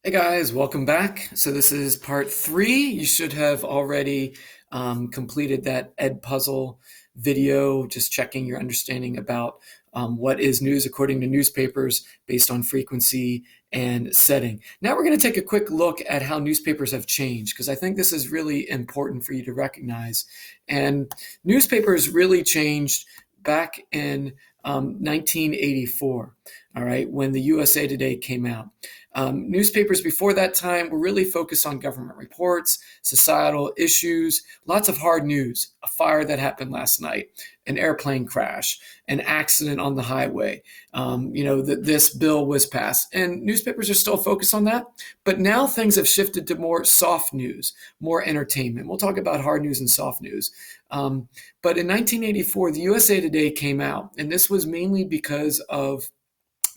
Hey guys, welcome back. So this is part three. You should have already completed that Ed puzzle video, just checking your understanding about what is news according to newspapers based on frequency and setting. Now we're going to take a quick look at how newspapers have changed, because I think this is really important for you to recognize. And newspapers really changed back in 1984, all right, when the USA Today came out. Newspapers before that time were really focused on government reports, societal issues, lots of hard news, a fire that happened last night, an airplane crash, an accident on the highway, that this bill was passed. And newspapers are still focused on that. But now things have shifted to more soft news, more entertainment. We'll talk about hard news and soft news. But in 1984, the USA Today came out, and this was mainly because of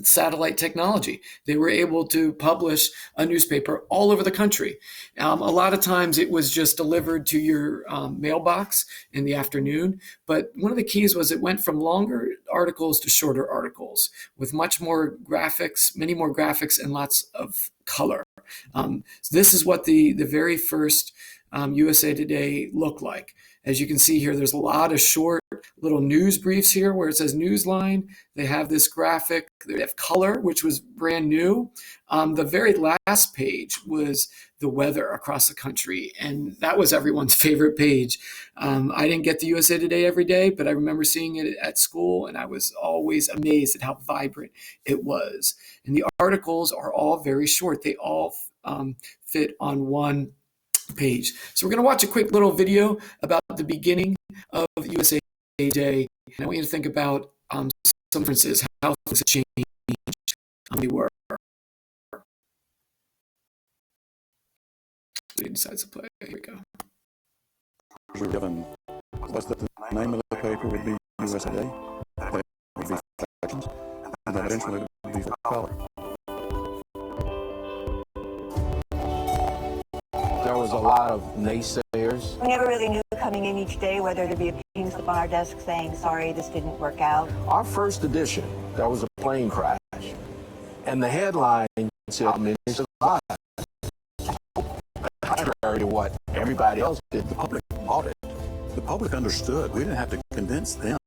satellite technology. They were able to publish a newspaper all over the country. A lot of times it was just delivered to your mailbox in the afternoon. But one of the keys was it went from longer articles to shorter articles with much more graphics, many more graphics, and lots of color. So this is what the very first USA Today looked like. As you can see here, there's a lot of short little news briefs here where it says Newsline. They have this graphic. They have color, which was brand new. The very last page was the weather across the country, and that was everyone's favorite page. I didn't get the USA Today every day, but I remember seeing it at school, and I was always amazed at how vibrant it was. And the articles are all very short. They all fit on one page. So we're going to watch a quick little video about the beginning of USA Today. And I want you to think about some differences, how things have changed, how they were. So he decides to play. Here we go. We're given was that the name of the paper would be USA Today, that would be sections, and then eventually it would be for color. There was a lot of naysayers. We never really knew coming in each day whether there'd be a ping slip on our desk saying, sorry, this didn't work out. Our first edition, there was a plane crash, and the headline said, "Many survived." Contrary to what everybody else did, the public bought it. The public understood. We didn't have to convince them.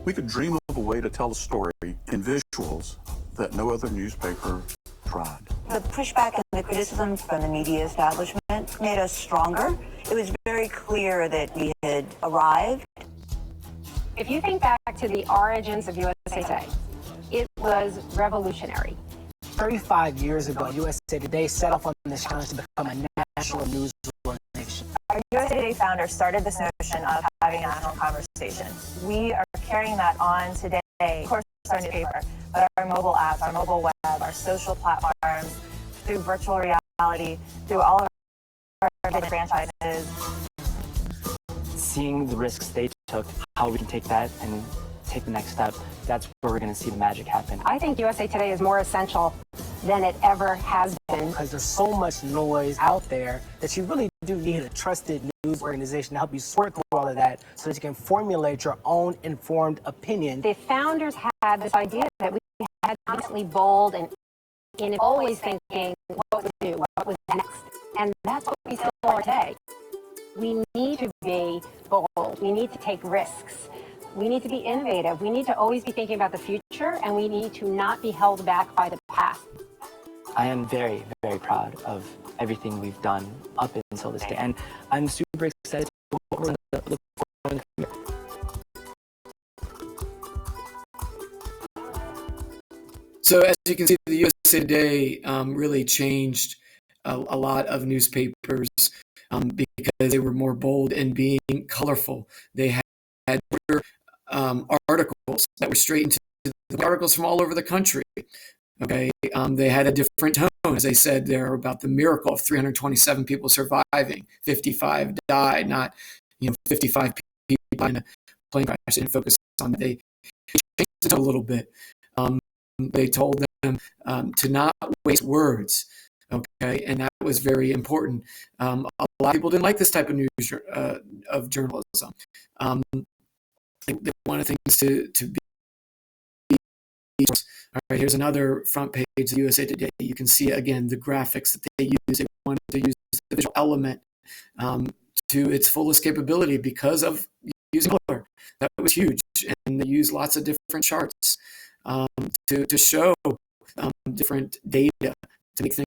We could dream of a way to tell a story in visuals that no other newspaper tried. The pushback and the criticism from the media establishment made us stronger. It was very clear that we had arrived. If you think back to the origins of USA Today, it was revolutionary. 35 years ago, USA Today set off on this challenge to become a national news organization. Our USA Today founder started this notion of having a national conversation. We are carrying that on today. Of course, our newspaper, but our mobile apps, our mobile web, our social platforms, through virtual reality, through all of our different franchises. Seeing the risks they took, how we can take that and take the next step, that's where we're going to see the magic happen. I think USA Today is more essential than it ever has been. Because there's so much noise out there that you really do need a trusted news organization to help you sort through all of that so that you can formulate your own informed opinion. The founders had this idea that we had to be constantly bold and always thinking what would do, what was next. And that's what we still are today. We need to be bold. We need to take risks. We need to be innovative. We need to always be thinking about the future, and we need to not be held back by the past. I am very, very proud of everything we've done up until this day, and I'm super excited for what we're going to look for in the future. So as you can see, the USA Today really changed a lot of newspapers because they were more bold in being colorful. They had articles that were straight into the articles from all over the country. Okay, they had a different tone, as they said there about the miracle of 327 people surviving, 55 died, not 55 people in a plane crash. Didn't focus on that. They changed it a little bit. They told them to not waste words. Okay, and that was very important. A lot of people didn't like this type of news of journalism. They wanted things to be All right, here's another front page of USA Today. You can see again the graphics that they use. They wanted to use the visual element to its fullest capability because of using color. That was huge, and they use lots of different charts to show different data to make things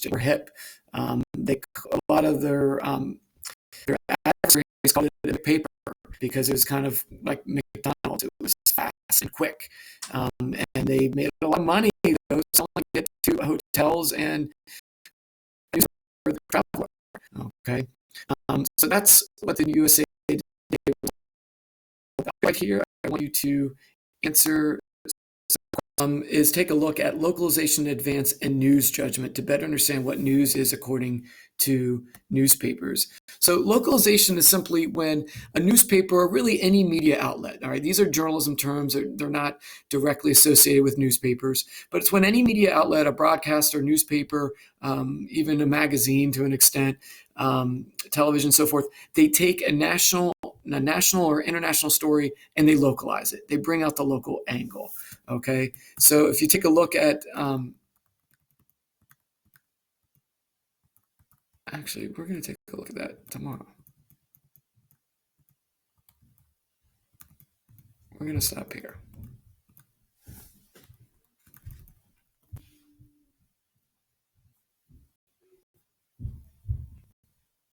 more hip. A lot of their adversaries called it a paper because it was kind of like McDonald's. It was fast and quick, and they made a lot of money. Those only get to hotels and for the traveler. Okay, so that's what the USA Today was about. Right here, I want you to answer. Is take a look at localization in advance and news judgment to better understand what news is according to newspapers. So localization is simply when a newspaper or really any media outlet, all right, these are journalism terms, they're not directly associated with newspapers, but it's when any media outlet, a broadcaster, newspaper, even a magazine to an extent, television, so forth, they take a national or international story and they localize it. They bring out the local angle. Okay, so if you take a look at, actually, we're going to take a look at that tomorrow. We're going to stop here.